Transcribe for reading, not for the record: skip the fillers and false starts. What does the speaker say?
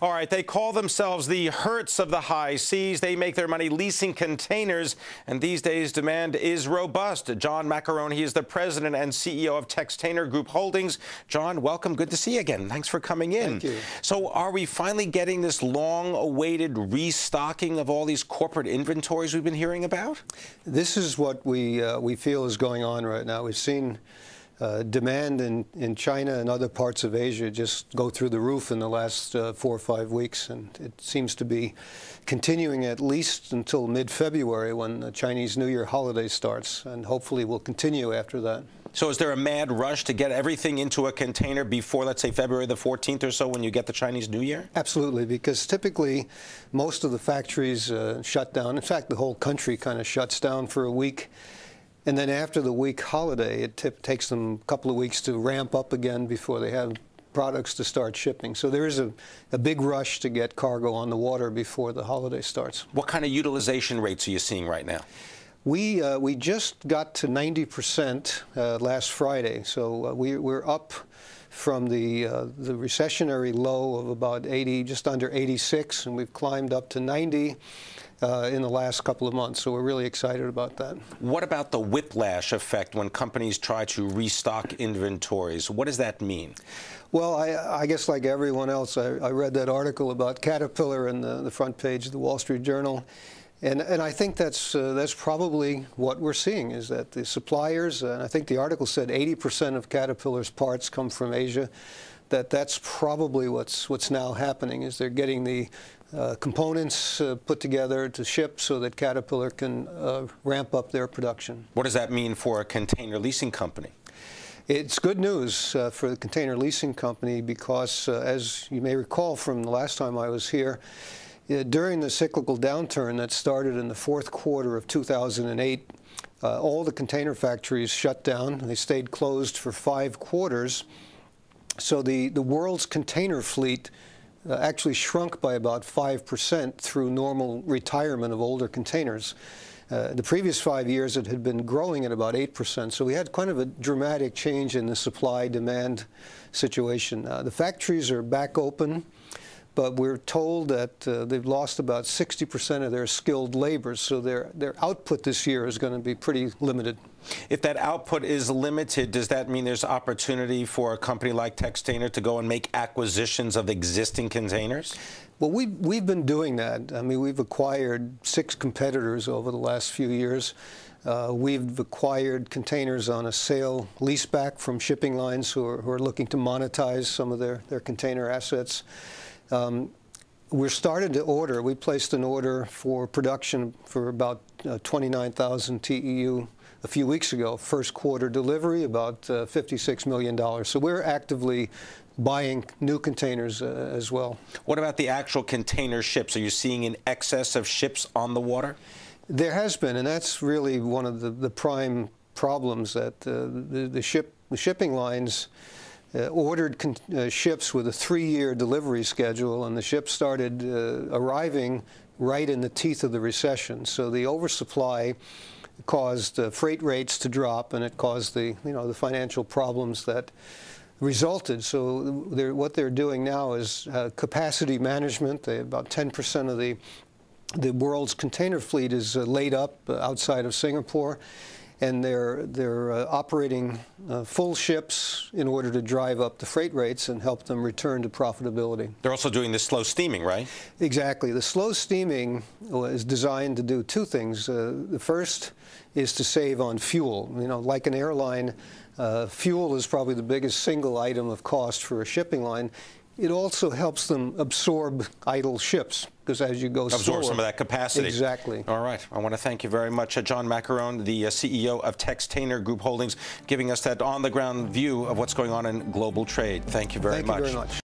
All right, they call themselves the Hertz of the high seas. They make their money leasing containers, and these days demand is robust. John Maccarone, he is the president and CEO of Textainer Group Holdings. John, welcome. Good to see you again. Thanks for coming in. Thank you. So are we finally getting this long-awaited restocking of all these corporate inventories we've been hearing about? This is what we feel is going on right now. We've seen demand in China and other parts of Asia just go through the roof in the last 4 or 5 weeks, and it seems to be continuing at least until mid-February when the Chinese New Year holiday starts, and hopefully will continue after that. So is there a mad rush to get everything into a container before, let's say, February the 14th or so when you get the Chinese New Year? Absolutely, because typically most of the factories shut down. In fact, the whole country kind of shuts down for a week. And then after the week holiday, it takes them a couple of weeks to ramp up again before they have products to start shipping. So there is a big rush to get cargo on the water before the holiday starts. What kind of utilization rates are you seeing right now? We just got to 90% last Friday. So we're up from the recessionary low of about 80, just under 86, and we've climbed up to 90 in the last couple of months. So we're really excited about that. What about the whiplash effect when companies try to restock inventories? What does that mean? Well, I guess like everyone else, I read that article about Caterpillar in the front page of the Wall Street Journal. And I think that's probably what we're seeing, is that the suppliers, and I think the article said 80% of Caterpillar's parts come from Asia, that's probably what's now happening, is they're getting the components put together to ship so that Caterpillar can ramp up their production. What does that mean for a container leasing company? It's good news for the container leasing company because, as you may recall from the last time I was here, during the cyclical downturn that started in the fourth quarter of 2008, all the container factories shut down. They stayed closed for 5 quarters. So the world's container fleet actually shrunk by about 5% through normal retirement of older containers. The previous 5 years, it had been growing at about 8%. So we had kind of a dramatic change in the supply-demand situation. The factories are back open, but we're told that they've lost about 60% of their skilled labor, so their output this year is going to be pretty limited. If that output is limited, does that mean there's opportunity for a company like Textainer to go and make acquisitions of existing containers? Well, we've been doing that. I mean, we've acquired 6 competitors over the last few years. We've acquired containers on a sale leaseback from shipping lines who are looking to monetize some of their container assets. We're starting to order. We placed an order for production for about 29,000 TEU a few weeks ago. First quarter delivery, about $56 million. So we're actively buying new containers as well. What about the actual container ships? Are you seeing an excess of ships on the water? There has been, and that's really one of the prime problems, that the shipping lines ordered ships with a 3-year delivery schedule, and the ships started arriving right in the teeth of the recession. So the oversupply caused freight rates to drop, and it caused the financial problems that resulted. So what they're doing now is capacity management. About 10% of the world's container fleet is laid up outside of Singapore, and they're operating full ships in order to drive up the freight rates and help them return to profitability. They're also doing the slow steaming, right? Exactly. The slow steaming is designed to do 2 things. The first is to save on fuel. Like an airline, fuel is probably the biggest single item of cost for a shipping line. It also helps them absorb idle ships, because as you go slower, absorb some of that capacity. Exactly. All right. I want to thank you very much, John Maccarone, the CEO of Textainer Group Holdings, giving us that on-the-ground view of what's going on in global trade. Thank you very much. Thank you very much.